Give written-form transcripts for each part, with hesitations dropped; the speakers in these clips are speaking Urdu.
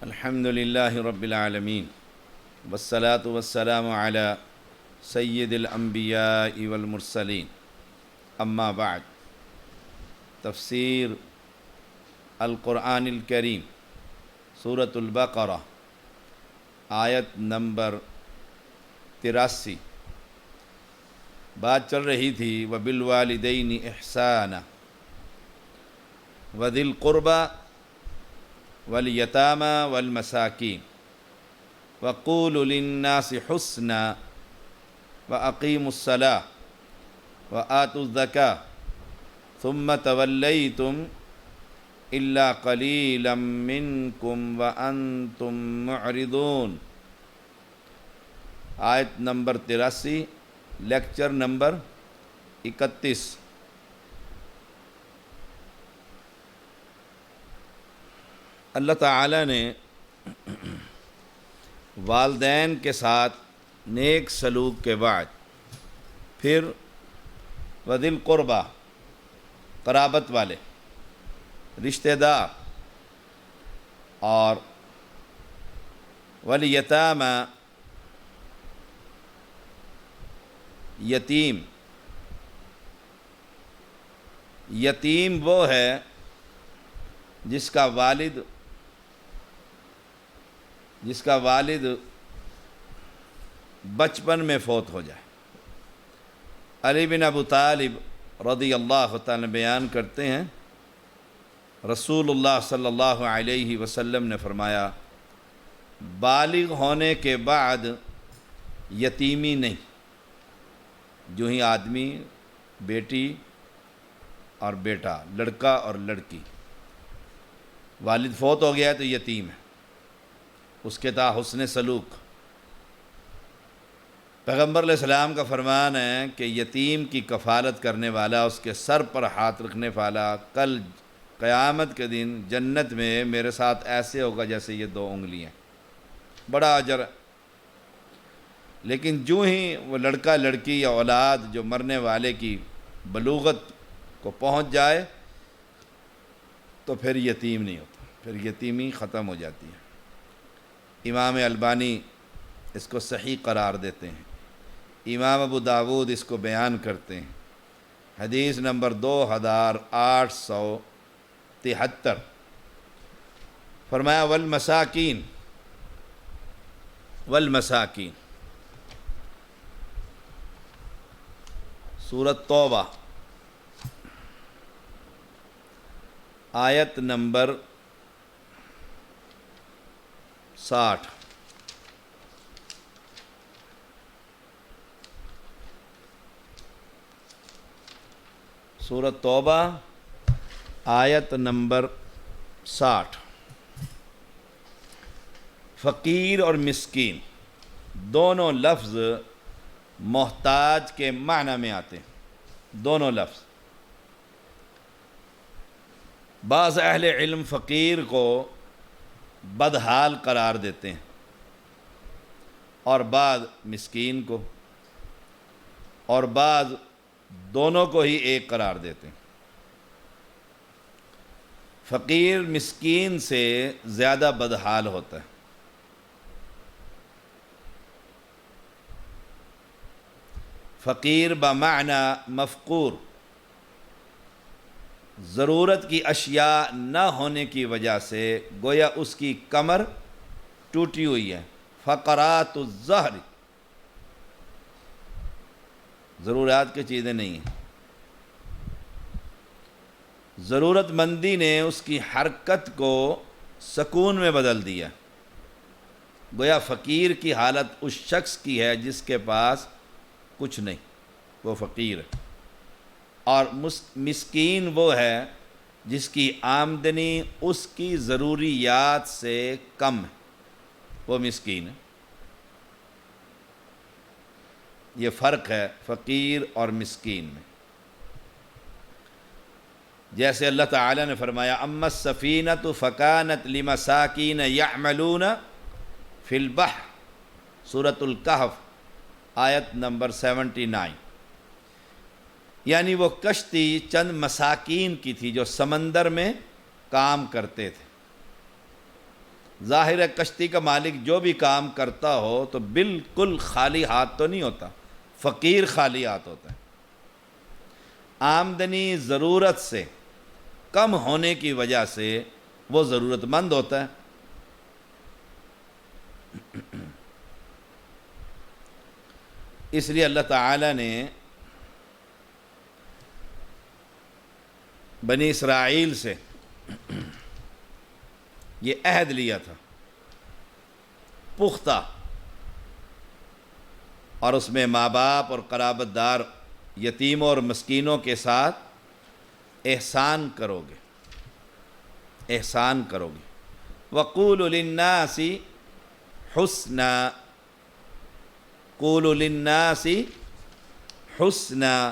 الحمد للہ رب العالمین والصلاة والسلام علی سید الانبیاء والمرسلین اما بعد تفسیر القرآن الکریم سورۃ البقرہ آیت نمبر 83 بات چل رہی تھی وبالوالدین احسانا وذی القربى والیتامی والمساکین وقولوا للناس حسنا واقیموا الصلاة وآتوا الزکاة ثم تولیتم الا قلیلا منکم وانتم معرضون۔ آیت نمبر 83، لیکچر نمبر 31۔ اللہ تعالیٰ نے والدین کے ساتھ نیک سلوک کے بعد پھر وذی القربیٰ قرابت والے رشتہ دار اور والیتامی یتیم وہ ہے جس کا والد بچپن میں فوت ہو جائے۔ علی بن ابو طالب رضی اللہ تعالیٰ بیان کرتے ہیں رسول اللہ صلی اللہ علیہ وسلم نے فرمایا بالغ ہونے کے بعد یتیمی نہیں، جو ہی آدمی بیٹی اور بیٹا، لڑکا اور لڑکی والد فوت ہو گیا ہے تو یتیم ہے، اس کے تا حسن سلوک۔ پیغمبر علیہ السلام کا فرمان ہے کہ یتیم کی کفالت کرنے والا، اس کے سر پر ہاتھ رکھنے والا کل قیامت کے دن جنت میں میرے ساتھ ایسے ہوگا جیسے یہ 2 انگلیاں، بڑا اجر ہے۔ لیکن جو ہی وہ لڑکا لڑکی یا اولاد جو مرنے والے کی بلوغت کو پہنچ جائے تو پھر یتیم نہیں ہوتا، پھر یتیمی ختم ہو جاتی ہے۔ امام البانی اس کو صحیح قرار دیتے ہیں، امام ابو داود اس کو بیان کرتے ہیں، حدیث نمبر 2873۔ فرمایا والمساکین سورۃ توبہ آیت نمبر 60۔ سورۃ توبہ آیت نمبر 60۔ فقیر اور مسکین دونوں لفظ محتاج کے معنی میں آتے ہیں، دونوں لفظ۔ بعض اہل علم فقیر کو بدحال قرار دیتے ہیں اور بعض مسکین کو، اور بعض دونوں کو ہی ایک قرار دیتے ہیں۔ فقیر مسکین سے زیادہ بدحال ہوتا ہے۔ فقیر بمعنی مفقور، ضرورت کی اشیاء نہ ہونے کی وجہ سے گویا اس کی کمر ٹوٹی ہوئی ہے۔ فقرات الظہر، ضرورات کی چیزیں نہیں ہیں، ضرورت مندی نے اس کی حرکت کو سکون میں بدل دیا۔ گویا فقیر کی حالت اس شخص کی ہے جس کے پاس کچھ نہیں، وہ فقیر ہے، اور مسکین وہ ہے جس کی آمدنی اس کی ضروریات سے کم ہے، وہ مسکین ہے۔ یہ فرق ہے فقیر اور مسکین میں۔ جیسے اللہ تعالیٰ نے فرمایا اما السفینۃ فکانت لمساکین یعملون فی البحر، سورۃ الکہف آیت نمبر 79۔ یعنی وہ کشتی چند مساکین کی تھی جو سمندر میں کام کرتے تھے، ظاہر ہے کشتی کا مالک جو بھی کام کرتا ہو تو بالکل خالی ہاتھ تو نہیں ہوتا، فقیر خالی ہاتھ ہوتا ہے۔ آمدنی ضرورت سے کم ہونے کی وجہ سے وہ ضرورت مند ہوتا ہے۔ اس لیے اللہ تعالیٰ نے بنی اسرائیل سے یہ عہد لیا تھا پختہ، اور اس میں ماں باپ اور قرابت دار، یتیموں اور مسکینوں کے ساتھ احسان کرو گے، احسان کرو گے۔ وَقُولُوا لِلنَّاسِ حُسْنًا، قُولُوا لِلنَّاسِ حُسْنًا،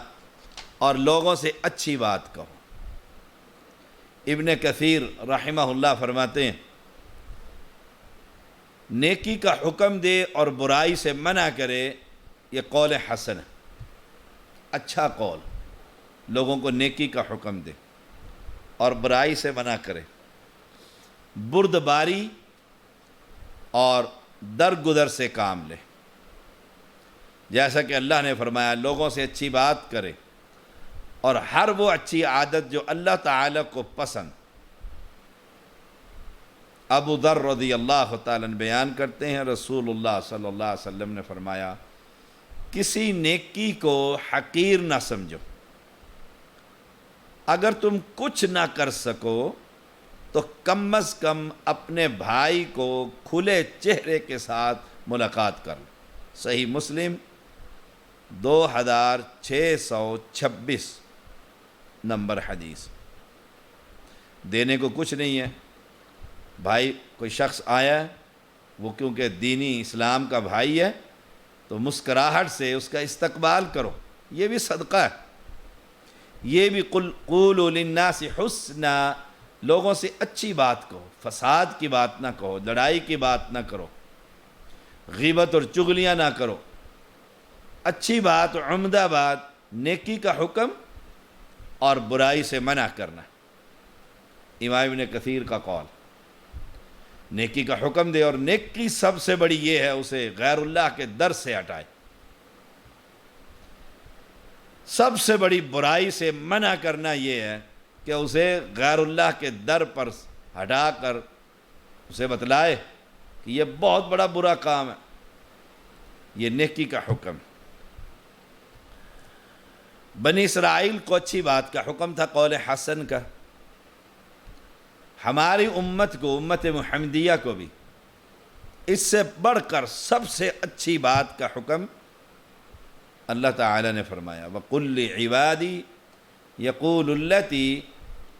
اور لوگوں سے اچھی بات کہو۔ ابن کثیر رحمہ اللہ فرماتے ہیں نیکی کا حکم دے اور برائی سے منع کرے، یہ قول حسن ہے، اچھا قول، لوگوں کو نیکی کا حکم دے اور برائی سے منع کرے، بردباری اور درگزر سے کام لے، جیسا کہ اللہ نے فرمایا لوگوں سے اچھی بات کرے، اور ہر وہ اچھی عادت جو اللہ تعالیٰ کو پسند۔ ابو ذر رضی اللہ تعالیٰ بیان کرتے ہیں رسول اللہ صلی اللہ علیہ وسلم نے فرمایا کسی نیکی کو حقیر نہ سمجھو، اگر تم کچھ نہ کر سکو تو کم از کم اپنے بھائی کو کھلے چہرے کے ساتھ ملاقات کر لو۔ صحیح مسلم 2626 نمبر حدیث۔ دینے کو کچھ نہیں ہے، بھائی کوئی شخص آیا ہے، وہ کیونکہ دینی اسلام کا بھائی ہے تو مسکراہٹ سے اس کا استقبال کرو، یہ بھی صدقہ ہے۔ یہ بھی قولوا للناس حسنا، لوگوں سے اچھی بات کہو، فساد کی بات نہ کہو، لڑائی کی بات نہ کرو، غیبت اور چغلیاں نہ کرو، اچھی بات، عمدہ بات، نیکی کا حکم اور برائی سے منع کرنا۔ امام ابن کثیر کا قول، نیکی کا حکم دے، اور نیکی سب سے بڑی یہ ہے اسے غیر اللہ کے در سے ہٹائے، سب سے بڑی برائی سے منع کرنا یہ ہے کہ اسے غیر اللہ کے در پر ہٹا کر اسے بتلائے کہ یہ بہت بڑا برا کام ہے، یہ نیکی کا حکم۔ بنی اسرائیل کو اچھی بات کا حکم تھا، قول حسن کا۔ ہماری امت کو، امت محمدیہ کو بھی اس سے بڑھ کر سب سے اچھی بات کا حکم اللہ تعالی نے فرمایا وَقُلْ لِعِبَادِي يَقُولُ الَّتِي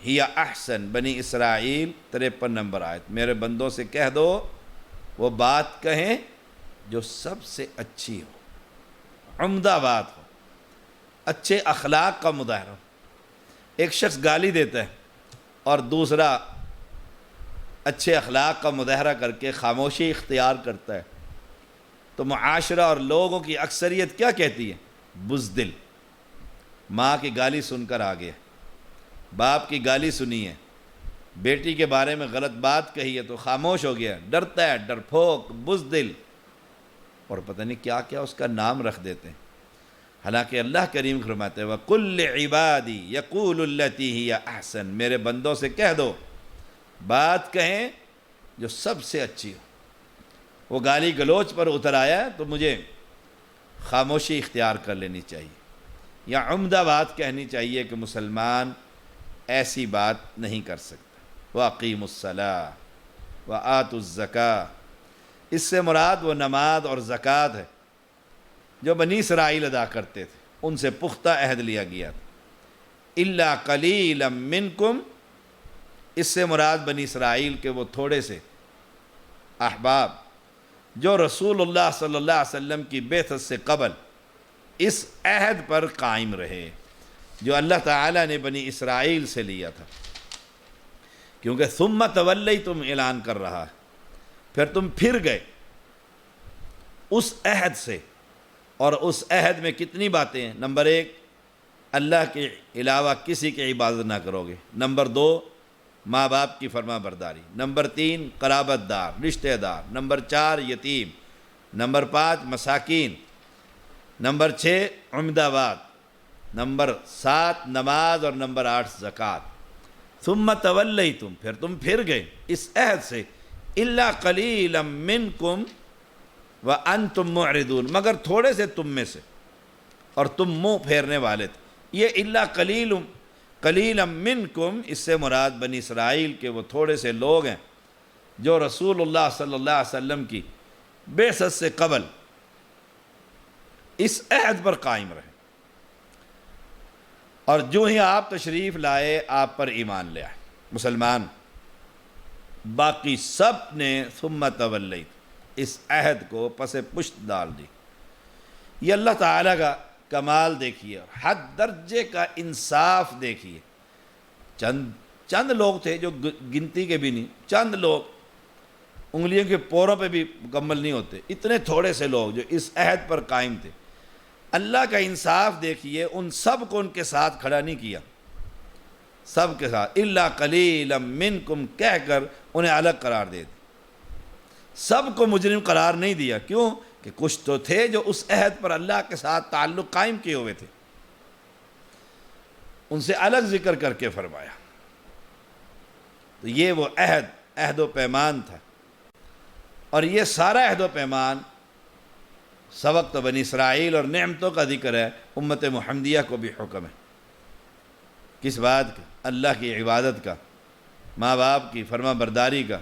هِيَ أَحْسَنُ، بنی اسرائیل 53 نمبر آیت، میرے بندوں سے کہہ دو وہ بات کہیں جو سب سے اچھی ہو، عمدہ بات ہو، اچھے اخلاق کا مظاہرہ ہو۔ ایک شخص گالی دیتا ہے اور دوسرا اچھے اخلاق کا مظاہرہ کر کے خاموشی اختیار کرتا ہے تو معاشرہ اور لوگوں کی اکثریت کیا کہتی ہے؟ بزدل۔ ماں کی گالی سن کر آ گیا، باپ کی گالی سنی ہے، بیٹی کے بارے میں غلط بات کہی ہے تو خاموش ہو گیا، ڈرتا ہے، ڈرپھوک، بزدل، اور پتہ نہیں کیا کیا اس کا نام رکھ دیتے ہیں۔ حالانکہ اللہ کریم فرماتے ہیں وَقُلْ لِعِبَادِي يَقُولُ الَّتِي هِيَ أَحْسَنُ، میرے بندوں سے کہہ دو بات کہیں جو سب سے اچھی ہو۔ وہ گالی گلوچ پر اتر آیا تو مجھے خاموشی اختیار کر لینی چاہیے، یا عمدہ بات کہنی چاہیے کہ مسلمان ایسی بات نہیں کر سکتا۔ وَأَقِيمُوا الصَّلَاةَ وَآتُوا الزَّكَاةَ، اس سے مراد وہ نماز اور زکوٰۃ ہے جو بنی اسرائیل ادا کرتے تھے، ان سے پختہ عہد لیا گیا تھا۔ إِلَّا قَلِيلًا مِّنْكُمْ، اس سے مراد بنی اسرائیل کے وہ تھوڑے سے احباب جو رسول اللہ صلی اللہ علیہ وسلم کی بعثت سے قبل اس عہد پر قائم رہے جو اللہ تعالیٰ نے بنی اسرائیل سے لیا تھا، کیونکہ ثم تولیتم اعلان کر رہا ہے، پھر تم پھر گئے اس عہد سے، اور اس عہد میں کتنی باتیں ہیں؟ نمبر 1، اللہ کے علاوہ کسی کی عبادت نہ کرو گے۔ نمبر 2، ماں باپ کی فرما برداری، نمبر 3 قرابت دار رشتہ دار، نمبر 4 یتیم، نمبر 5 مساکین، نمبر 6 عمدہ واد، نمبر 7 نماز، اور نمبر 8 زکوٰۃ۔ ثم تولیتم، پھر تم پھر گئے اس عہد سے، الا قلیلا منکم وانتم معرضون، مگر تھوڑے سے تم میں سے اور تم منہ پھیرنے والے تھے۔ یہ الا قلیلا منکم، اس سے مراد بنی اسرائیل کے وہ تھوڑے سے لوگ ہیں جو رسول اللہ صلی اللہ علیہ وسلم کی بعثت سے قبل اس عہد پر قائم رہے، اور جو ہی آپ تشریف لائے آپ پر ایمان لے آئے مسلمان۔ باقی سب نے ثم تولیت، اس عہد کو پس پشت ڈال دی۔ یہ اللہ تعالیٰ کا کمال دیکھیے، حد درجے کا انصاف دیکھیے۔ چند لوگ تھے جو گنتی کے بھی نہیں، چند لوگ انگلیوں کے پوروں پہ بھی مکمل نہیں ہوتے، اتنے تھوڑے سے لوگ جو اس عہد پر قائم تھے۔ اللہ کا انصاف دیکھیے، ان سب کو ان کے ساتھ کھڑا نہیں کیا، سب کے ساتھ الا قلیلا منکم کہہ کر انہیں الگ قرار دے دی، سب کو مجرم قرار نہیں دیا۔ کیوں؟ کہ کچھ تو تھے جو اس عہد پر اللہ کے ساتھ تعلق قائم کیے ہوئے تھے، ان سے الگ ذکر کر کے فرمایا۔ تو یہ وہ عہد و پیمان تھا، اور یہ سارا عہد و پیمان سبق تو بنی اسرائیل اور نعمتوں کا ذکر ہے، امت محمدیہ کو بھی حکم ہے کس بات کا؟ اللہ کی عبادت کا، ماں باپ کی فرما برداری کا،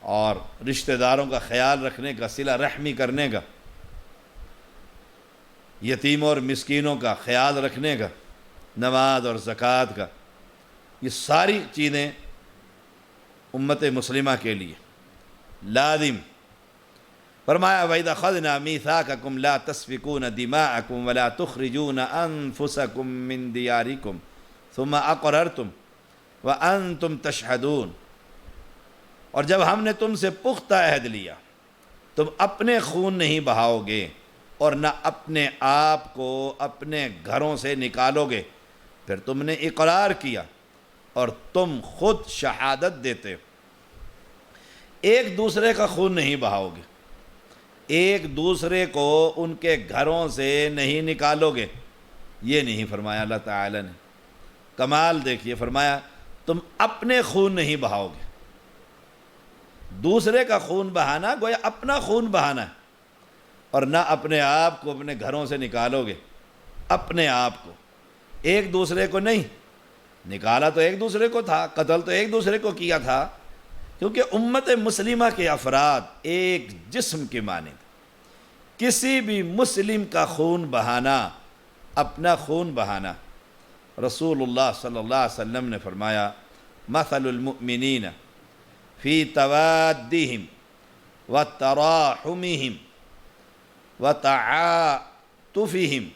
اور رشتہ داروں کا خیال رکھنے کا، صلہ رحمی کرنے کا، یتیموں اور مسکینوں کا خیال رکھنے کا، نماز اور زکوٰۃ کا۔ یہ ساری چیزیں امت مسلمہ کے لیے لازم۔ فرمایا وَإِذَا أَخَذْنَا مِيثَاقَكُمْ لَا تَسْفِكُونَ دِمَاءَكُمْ وَلَا تُخْرِجُونَ أَنفُسَكُمْ مِنْ دِيَارِكُمْ ثُمَّ أَقْرَرْتُمْ وَأَنْتُمْ تَشْهَدُونَ، اور جب ہم نے تم سے پختہ عہد لیا، تم اپنے خون نہیں بہاؤ گے اور نہ اپنے آپ کو اپنے گھروں سے نکالو گے، پھر تم نے اقرار کیا اور تم خود شہادت دیتے ہو۔ ایک دوسرے کا خون نہیں بہاؤ گے، ایک دوسرے کو ان کے گھروں سے نہیں نکالو گے، یہ نہیں فرمایا اللہ تعالی نے۔ کمال دیکھیے، فرمایا تم اپنے خون نہیں بہاؤ گے۔ دوسرے کا خون بہانا گویا اپنا خون بہانا ہے، اور نہ اپنے آپ کو اپنے گھروں سے نکالو گے، اپنے آپ کو، ایک دوسرے کو نہیں۔ نکالا تو ایک دوسرے کو تھا، قتل تو ایک دوسرے کو کیا تھا، کیونکہ امت مسلمہ کے افراد ایک جسم کے مانند، کسی بھی مسلم کا خون بہانا اپنا خون بہانا۔ رسول اللہ صلی اللہ علیہ وسلم نے فرمایا مثل المؤمنین فی توادہم وتراحمہم وتعاطفہم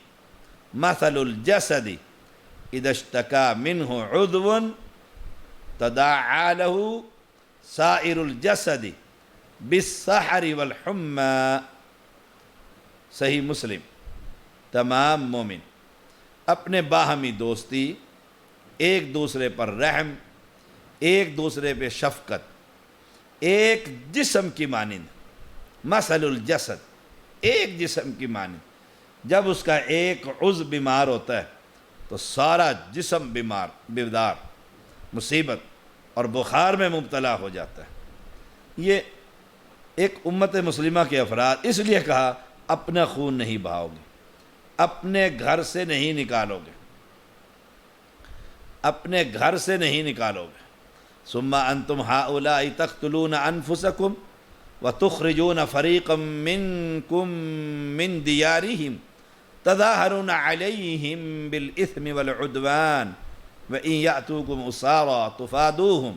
مثل الجسد اذا اشتکا منہ عضو تداعی لہ سائر الجسد بالسحر والحمى۔ صحیح مسلم۔ تمام مومن اپنے باہمی دوستی، ایک دوسرے پر رحم، ایک دوسرے پہ شفقت، ایک جسم کی مانند، مثل الجسد، ایک جسم کی مانند۔ جب اس کا ایک عضو بیمار ہوتا ہے تو سارا جسم بیمار، مصیبت اور بخار میں مبتلا ہو جاتا ہے۔ یہ ایک امت مسلمہ کے افراد، اس لیے کہا اپنا خون نہیں بہاؤ گے، اپنے گھر سے نہیں نکالو گے، اپنے گھر سے نہیں نکالو گے۔ ثم انتم ہؤلاء تقتلون انفسکم وتخرجون فریقا منکم من دیارہم تظاہرون علیہم بالاثم والعدوان وإن يأتوكم أسارى تفادوهم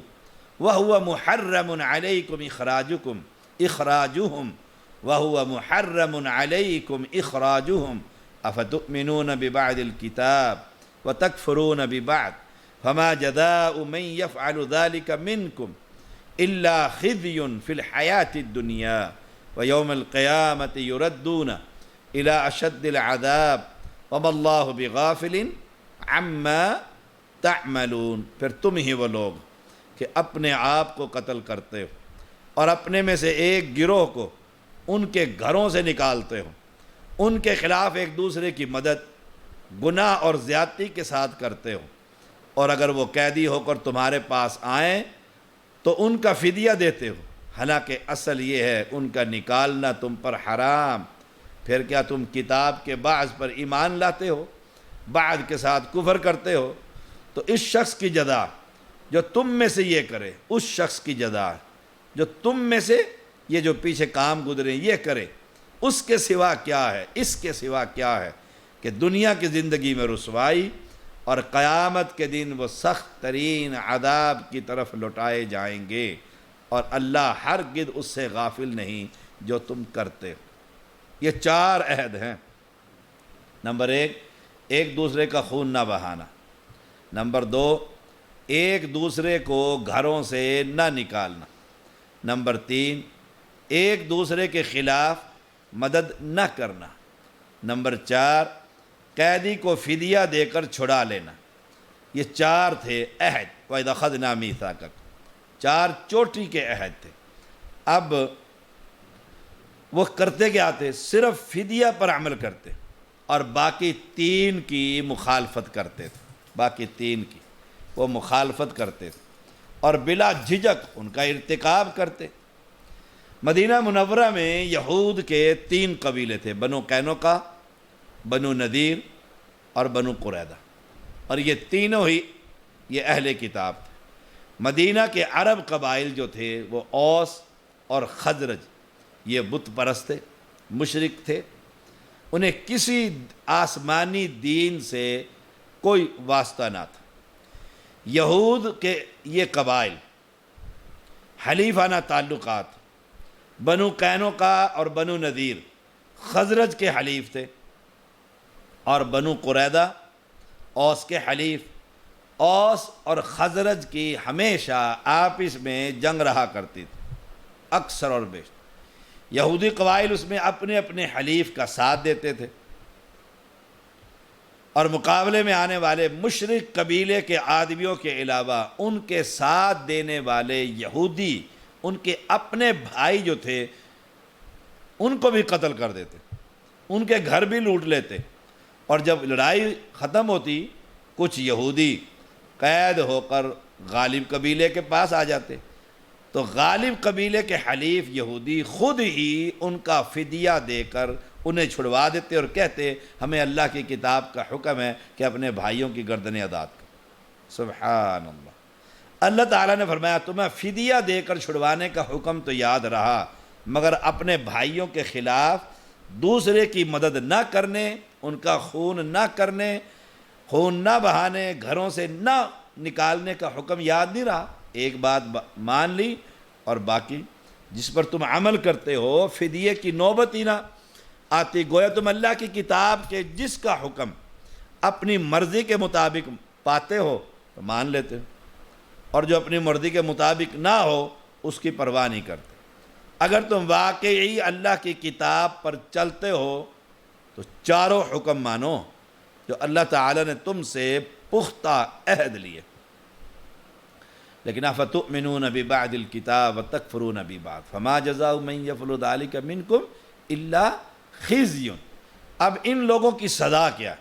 وهو محرم عليكم إخراجهم وهو محرم عليكم إخراجهم أفتؤمنون ببعض الكتاب وتكفرون ببعض فما جزاء من يفعل ذلك منكم إلا خزي في الحياة الدنيا ويوم القيامة يردون إلى أشد العذاب وما الله بغافل عما تعملون۔ پھر تم ہی وہ لوگ کہ اپنے آپ کو قتل کرتے ہو اور اپنے میں سے ایک گروہ کو ان کے گھروں سے نکالتے ہو، ان کے خلاف ایک دوسرے کی مدد گناہ اور زیادتی کے ساتھ کرتے ہو، اور اگر وہ قیدی ہو کر تمہارے پاس آئیں تو ان کا فدیہ دیتے ہو، حالانکہ اصل یہ ہے ان کا نکالنا تم پر حرام۔ پھر کیا تم کتاب کے بعض پر ایمان لاتے ہو، بعض کے ساتھ کفر کرتے ہو؟ تو اس شخص کی جزا جو تم میں سے یہ کرے، اس شخص کی جزا جو تم میں سے یہ جو پیچھے کام گزرے یہ کرے، اس کے سوا کیا ہے، اس کے سوا کیا ہے کہ دنیا کی زندگی میں رسوائی اور قیامت کے دن وہ سخت ترین عذاب کی طرف لوٹائے جائیں گے، اور اللہ ہرگز اس سے غافل نہیں جو تم کرتے ہو۔ یہ 4 عہد ہیں۔ نمبر 1، ایک دوسرے کا خون نہ بہانا۔ نمبر 2، ایک دوسرے کو گھروں سے نہ نکالنا۔ نمبر 3، ایک دوسرے کے خلاف مدد نہ کرنا۔ نمبر 4، قیدی کو فدیہ دے کر چھڑا لینا۔ یہ 4 تھے عہد، وَإِذْ أَخَذْنَا مِيثَاقَكُمْ، 4 چوٹی کے عہد تھے۔ اب وہ کرتے کیا تھے؟ صرف فدیہ پر عمل کرتے اور باقی 3 کی مخالفت کرتے تھے، باقی 3 کی وہ مخالفت کرتے تھے اور بلا جھجک ان کا ارتکاب کرتے۔ مدینہ منورہ میں یہود کے 3 قبیلے تھے، بنو قینقاع، بنو نذیر اور بنو قریظہ، اور یہ تینوں ہی یہ اہل کتاب تھے۔ مدینہ کے عرب قبائل جو تھے وہ اوس اور خزرج، یہ بت پرست تھے، مشرک تھے، انہیں کسی آسمانی دین سے کوئی واسطہ نہ تھا۔ یہود کے یہ قبائل حلیفانہ تعلقات، بنو قینقاع اور بنو نذیر خزرج کے حلیف تھے، اور بنو قریظہ اوس کے حلیف۔ اوس اور خزرج کی ہمیشہ آپس میں جنگ رہا کرتی تھی، اکثر اور بیشتر۔ یہودی قبائل اس میں اپنے اپنے حلیف کا ساتھ دیتے تھے، اور مقابلے میں آنے والے مشرک قبیلے کے آدمیوں کے علاوہ ان کے ساتھ دینے والے یہودی ان کے اپنے بھائی جو تھے ان کو بھی قتل کر دیتے، ان کے گھر بھی لوٹ لیتے، اور جب لڑائی ختم ہوتی کچھ یہودی قید ہو کر غالب قبیلے کے پاس آ جاتے، تو غالب قبیلے کے حلیف یہودی خود ہی ان کا فدیہ دے کر انہیں چھڑوا دیتے اور کہتے ہمیں اللہ کی کتاب کا حکم ہے کہ اپنے بھائیوں کی گردنیں ادا کرو۔ سبحان اللہ۔ اللہ تعالیٰ نے فرمایا تمہیں فدیہ دے کر چھڑوانے کا حکم تو یاد رہا، مگر اپنے بھائیوں کے خلاف دوسرے کی مدد نہ کرنے، ان کا خون نہ کرنے، خون نہ بہانے، گھروں سے نہ نکالنے کا حکم یاد نہیں رہا۔ ایک بات مان لی اور باقی جس پر تم عمل کرتے ہو فدیے کی نوبت ہی نہ آتی۔ گویا تم اللہ کی کتاب کے جس کا حکم اپنی مرضی کے مطابق پاتے ہو تو مان لیتے ہو، اور جو اپنی مرضی کے مطابق نہ ہو اس کی پرواہ نہیں کرتے۔ اگر تم واقعی اللہ کی کتاب پر چلتے ہو تو 4 حکم مانو جو اللہ تعالیٰ نے تم سے پختہ عہد لیے۔ لیکن افتؤمنون ببعض الکتاب وتکفرون ببعض فما جزاء من یفعل ذلک منکم الا خزی۔ اب ان لوگوں کی سزا کیا؟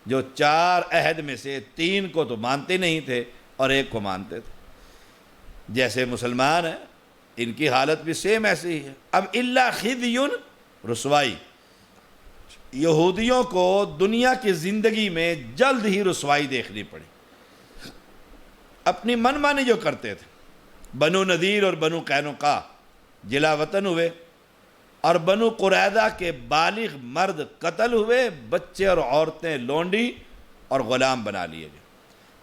جو 4 عہد میں سے 3 کو تو مانتے نہیں تھے اور 1 کو مانتے تھے، جیسے مسلمان ہیں ان کی حالت بھی سیم ایسی ہی ہے۔ اب الا خزی، رسوائی۔ یہودیوں کو دنیا کی زندگی میں جلد ہی رسوائی دیکھنی پڑی، اپنی من مانی جو کرتے تھے۔ بنو نذیر اور بنو قینقاع جلا وطن ہوئے، اور بنو قریظہ کے بالغ مرد قتل ہوئے، بچے اور عورتیں لونڈی اور غلام بنا لیے گئے۔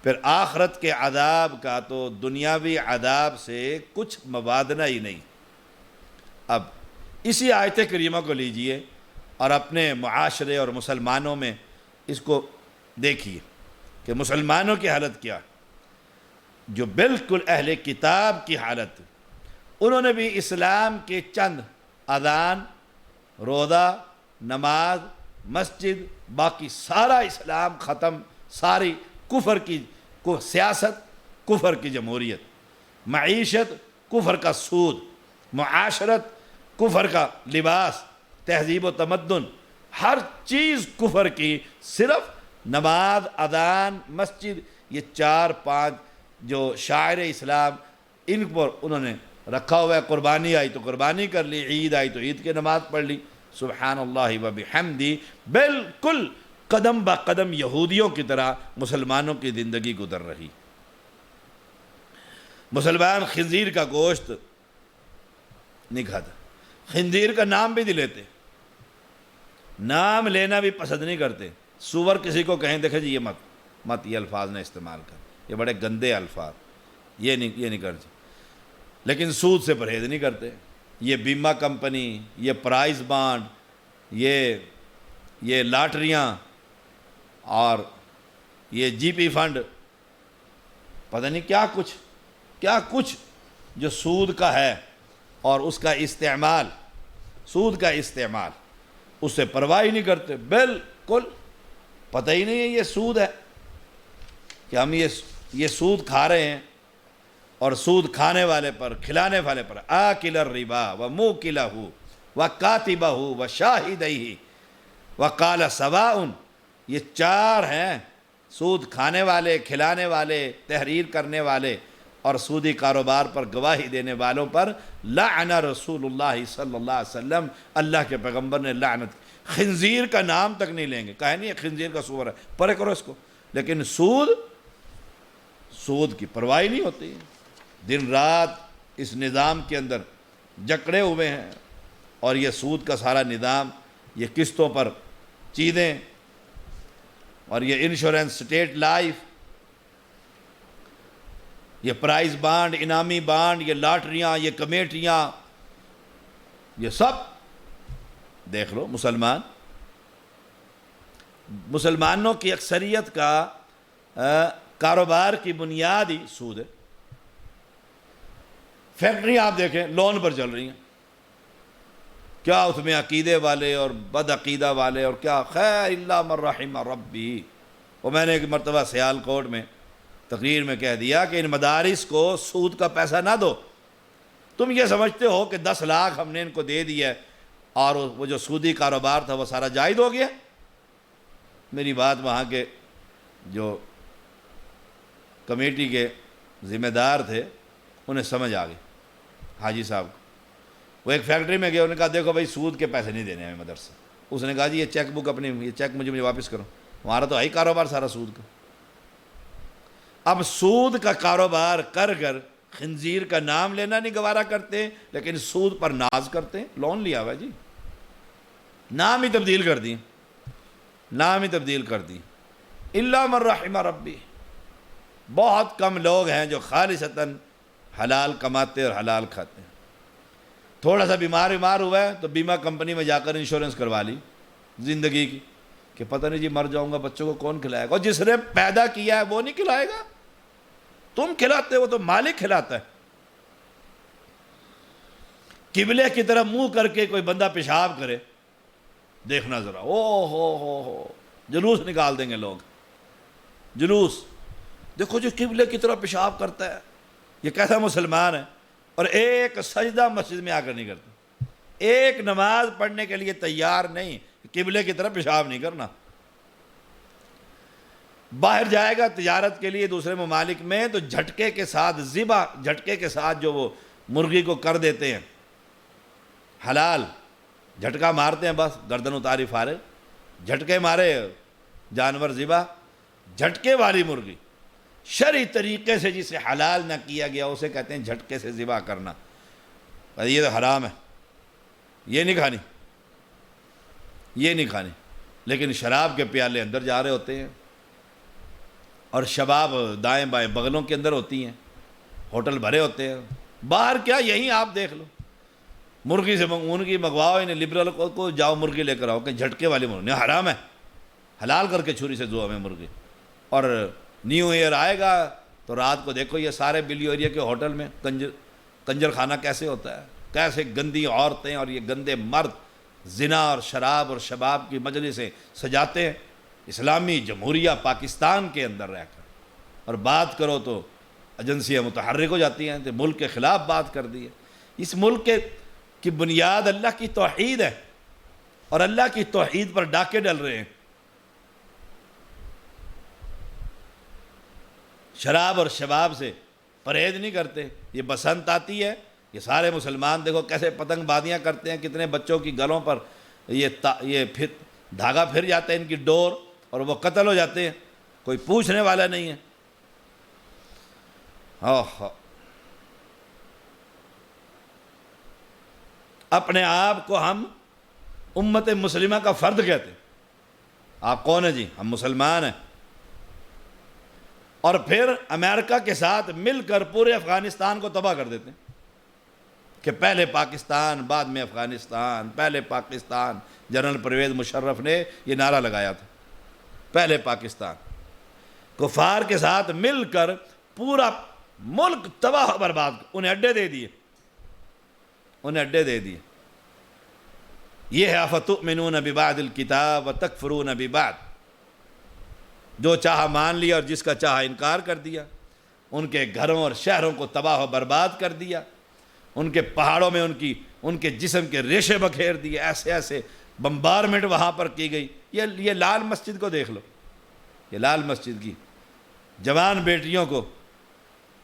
پھر آخرت کے عذاب کا تو دنیاوی عذاب سے کچھ موازنہ ہی نہیں۔ اب اسی آیت کریمہ کو لیجئے اور اپنے معاشرے اور مسلمانوں میں اس کو دیکھیے کہ مسلمانوں کی حالت کیا، جو بالکل اہل کتاب کی حالت۔ انہوں نے بھی اسلام کے چند اذان، روزہ، نماز، مسجد، باقی سارا اسلام ختم، ساری کفر کی سیاست، کفر کی جمہوریت۔ معیشت کفر کا سود، معاشرت کفر کا لباس، تہذیب و تمدن، ہر چیز کفر کی، صرف نماز، اذان، مسجد، یہ 4-5 جو شاعر اسلام ان پر انہوں نے رکھا ہوا ہے۔ قربانی آئی تو قربانی کر لی، عید آئی تو عید کی نماز پڑھ لی، سبحان اللہ و بحمدی، بالکل قدم با قدم یہودیوں کی طرح مسلمانوں کی زندگی گزر رہی۔ مسلمان خنزیر کا گوشت نہیں کھاتا، خنزیر کا نام بھی نہیں لیتے، نام لینا بھی پسند نہیں کرتے۔ سور کسی کو کہیں دیکھیں جی یہ مت یہ الفاظ نہ استعمال کر، یہ بڑے گندے الفاظ، یہ نہیں کرتے۔ لیکن سود سے پرہیز نہیں کرتے۔ یہ بیمہ کمپنی، یہ پرائز بانڈ، یہ لاٹریاں اور یہ جی پی فنڈ، پتہ نہیں کیا کچھ جو سود کا ہے، اور اس کا استعمال، سود کا استعمال، اس سے پرواہ ہی نہیں کرتے، بالکل پتہ ہی نہیں ہے یہ سود ہے کہ ہم یہ سود کھا رہے ہیں، اور سود کھانے والے پر، کھلانے والے پر آکل الربا و موکلہ و کاتبہ و شاہدیہ وقال سواء، یہ 4 ہیں، سود کھانے والے، کھلانے والے، تحریر کرنے والے اور سودی کاروبار پر گواہی دینے والوں پر لعن رسول اللہ صلی اللہ علیہ وسلم، اللہ کے پیغمبر نے لعنت کی۔ خنزیر کا نام تک نہیں لیں گے، کہیں نہیں خنزیر کا سور ہے، پرے کرو اس کو، لیکن سود کی پرواہ نہیں ہوتی۔ دن رات اس نظام کے اندر جکڑے ہوئے ہیں، اور یہ سود کا سارا نظام، یہ قسطوں پر چیزیں، اور یہ انشورنس، اسٹیٹ لائف، یہ پرائز بانڈ، انعامی بانڈ، یہ لاٹریاں، یہ کمیٹیاں، یہ سب دیکھ لو۔ مسلمانوں کی اکثریت کا کاروبار کی بنیاد ہی سود ہے۔ فیکٹری آپ دیکھیں لون پر چل رہی ہیں، کیا اس میں عقیدے والے اور بد عقیدہ والے، اور کیا خیر الا من رحم ربی۔ اور میں نے ایک مرتبہ سیالکوٹ میں تقریر میں کہہ دیا کہ ان مدارس کو سود کا پیسہ نہ دو، تم یہ سمجھتے ہو کہ 10 لاکھ ہم نے ان کو دے دیا اور وہ جو سودی کاروبار تھا وہ سارا جائز ہو گیا۔ میری بات وہاں کے جو کمیٹی کے ذمہ دار تھے انہیں سمجھ آ گئی، حاجی صاحب کو۔ وہ ایک فیکٹری میں گئے، انہوں نے کہا دیکھو بھائی سود کے پیسے نہیں دینے ہمیں مدرسے۔ اس نے کہا جی یہ چیک بک اپنی، یہ چیک مجھے واپس کرو، ہمارا تو ہے ہی کاروبار سارا سود کا۔ اب سود کا کاروبار کر کر خنزیر کا نام لینا نہیں گوارا کرتے، لیکن سود پر ناز کرتے ہیں۔ لون لیا ہوا جی، نام ہی تبدیل کر دی، الا من رحم ربی۔ بہت کم لوگ ہیں جو خالصتاً حلال کماتے اور حلال کھاتے ہیں۔ تھوڑا سا بیمار ہوا ہے تو بیمہ کمپنی میں جا کر انشورنس کروا لی زندگی کی، کہ پتہ نہیں جی مر جاؤں گا، بچوں کو کون کھلائے گا؟ اور جس نے پیدا کیا ہے وہ نہیں کھلائے گا، تم کھلاتے ہو تو مالک کھلاتا ہے۔ قبلے کی طرف منہ کر کے کوئی بندہ پیشاب کرے، دیکھنا ذرا، او ہو جلوس نکال دیں گے لوگ، جلوس، دیکھو جو قبلے کی طرف پیشاب کرتا ہے یہ کیسا مسلمان ہے، اور ایک سجدہ مسجد میں آ کر نہیں کرتا، ایک نماز پڑھنے کے لیے تیار نہیں، قبلے کی طرف پیشاب نہیں کرنا۔ باہر جائے گا تجارت کے لیے دوسرے ممالک میں تو جھٹکے کے ساتھ جو وہ مرغی کو کر دیتے ہیں حلال، جھٹکا مارتے ہیں، بس گردن اتاری فارغ، جھٹکے مارے جانور ذبح، جھٹکے والی مرغی، شرعی طریقے سے جسے حلال نہ کیا گیا اسے کہتے ہیں جھٹکے سے ذبح کرنا، یہ تو حرام ہے، یہ نہیں کھانی۔ لیکن شراب کے پیالے اندر جا رہے ہوتے ہیں، اور شباب دائیں بائیں بغلوں کے اندر ہوتی ہیں، ہوٹل بھرے ہوتے ہیں، باہر کیا یہیں آپ دیکھ لو، مرغی منگواؤ، انہیں لبرل کو جاؤ مرغی لے کر آؤ، کہ جھٹکے والی مرغی نہیں، حرام ہے، حلال کر کے چھری سے دو ہمیں مرغی۔ اور نیو ایئر آئے گا تو رات کو دیکھو یہ سارے بلیوریا کے ہوٹل میں کنجر خانہ کیسے ہوتا ہے، کیسے گندی عورتیں اور یہ گندے مرد زنا اور شراب اور شباب کی مجلسیں سجاتے ہیں اسلامی جمہوریہ پاکستان کے اندر رہ کر، اور بات کرو تو ایجنسیاں متحرک ہو جاتی ہیں تو ملک کے خلاف بات کر دی ہے۔ اس ملک کی بنیاد اللہ کی توحید ہے، اور اللہ کی توحید پر ڈاکے ڈل رہے ہیں۔ شراب اور شباب سے پرہیز نہیں کرتے۔ یہ بسنت آتی ہے، یہ سارے مسلمان دیکھو کیسے پتنگ بازیاں کرتے ہیں، کتنے بچوں کی گلوں پر یہ پھر دھاگا پھر جاتا ہے ان کی ڈور، اور وہ قتل ہو جاتے ہیں، کوئی پوچھنے والا نہیں ہے۔ اپنے آپ کو ہم امت مسلمہ کا فرد کہتے ہیں۔ آپ کون ہیں جی؟ ہم مسلمان ہیں۔ اور پھر امریکہ کے ساتھ مل کر پورے افغانستان کو تباہ کر دیتے ہیں کہ پہلے پاکستان بعد میں افغانستان، پہلے پاکستان۔ جنرل پرویز مشرف نے یہ نعرہ لگایا تھا، پہلے پاکستان۔ کفار کے ساتھ مل کر پورا ملک تباہ و برباد، انہیں اڈے دے دیے، انہیں اڈے دے دیے۔ یہ ہے افتؤمنون ببعض الکتاب وتکفرون ببعض، جو چاہا مان لیا اور جس کا چاہا انکار کر دیا۔ ان کے گھروں اور شہروں کو تباہ و برباد کر دیا، ان کے پہاڑوں میں ان کے جسم کے ریشے بکھیر دیے، ایسے ایسے بمبارمنٹ وہاں پر کی گئی۔ یہ لال مسجد کو دیکھ لو، یہ لال مسجد کی جوان بیٹیوں کو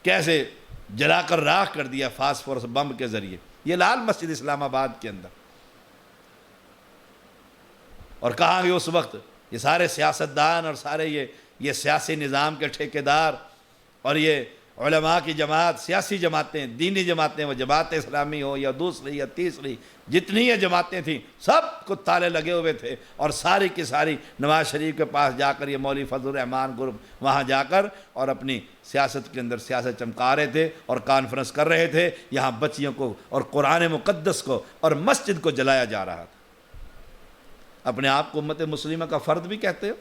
کیسے جلا کر راکھ کر دیا فاسفورس بم کے ذریعے۔ یہ لال مسجد اسلام آباد کے اندر۔ اور کہاں گے اس وقت یہ سارے سیاستدان اور سارے یہ سیاسی نظام کے ٹھیکیدار اور یہ علماء کی جماعت، سیاسی جماعتیں، دینی جماعتیں، وہ جماعت اسلامی ہو یا دوسری یا تیسری، جتنی یہ جماعتیں تھیں سب کو تالے لگے ہوئے تھے، اور ساری کی ساری نواز شریف کے پاس جا کر، یہ مولوی فضل الرحمان گروپ وہاں جا کر اور اپنی سیاست کے اندر سیاست چمکا رہے تھے اور کانفرنس کر رہے تھے۔ یہاں بچیوں کو اور قرآن مقدس کو اور مسجد کو جلایا جا رہا تھا۔ اپنے آپ کو امت مسلمہ کا فرد بھی کہتے ہو،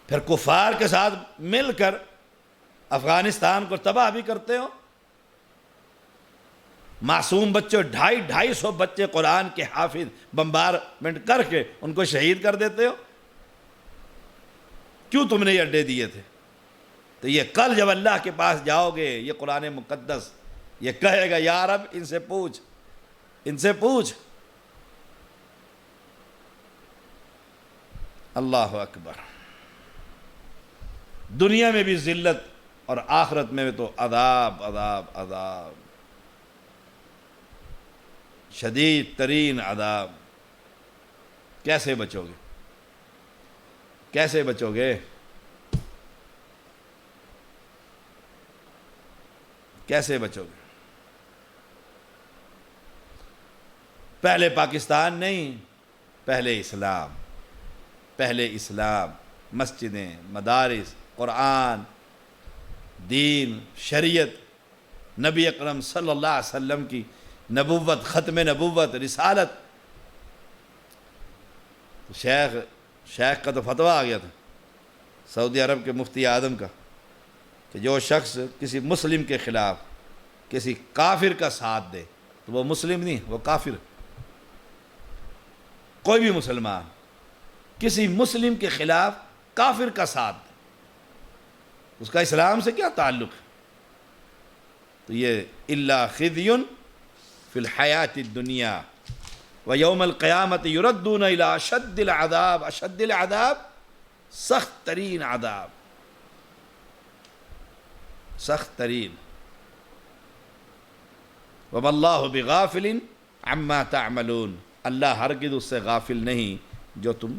پھر کفار کے ساتھ مل کر افغانستان کو تباہ بھی کرتے ہو۔ معصوم بچے، 250 بچے قرآن کے حافظ بمبارمنٹ کر کے ان کو شہید کر دیتے ہو۔ کیوں تم نے یہ اڈے دیے تھے؟ تو یہ کل جب اللہ کے پاس جاؤ گے، یہ قرآن مقدس یہ کہے گا یا رب ان سے پوچھ، ان سے پوچھ۔ اللہ اکبر۔ دنیا میں بھی ذلت اور آخرت میں بھی تو عذاب عذاب عذاب، شدید ترین عذاب۔ کیسے بچو گے؟ کیسے بچو گے؟ کیسے بچو گے؟ پہلے پاکستان نہیں، پہلے اسلام، پہلے اسلام، مسجدیں، مدارس، قرآن، دین، شریعت، نبی اکرم صلی اللہ علیہ وسلم کی نبوت، ختم نبوت، رسالت۔ شیخ کا تو فتویٰ آ گیا تھا سعودی عرب کے مفتی اعظم کا کہ جو شخص کسی مسلم کے خلاف کسی کافر کا ساتھ دے تو وہ مسلم نہیں، وہ کافر۔ کوئی بھی مسلمان کسی مسلم کے خلاف کافر کا ساتھ دے، اس کا اسلام سے کیا تعلق ہے؟ تو یہ الا خزی فی الحیات الدنیا ویوم القیامت یردون الی اشد العذاب، اشد العذاب، سخت ترین عذاب، سخت ترین۔ وما اللہ بغافل عما تعملون، اللہ ہرگز اس سے غافل نہیں جو تم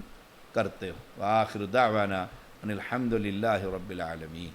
کرتے ہو۔ وآخر دعوانا ان الحمد للہ رب العالمین۔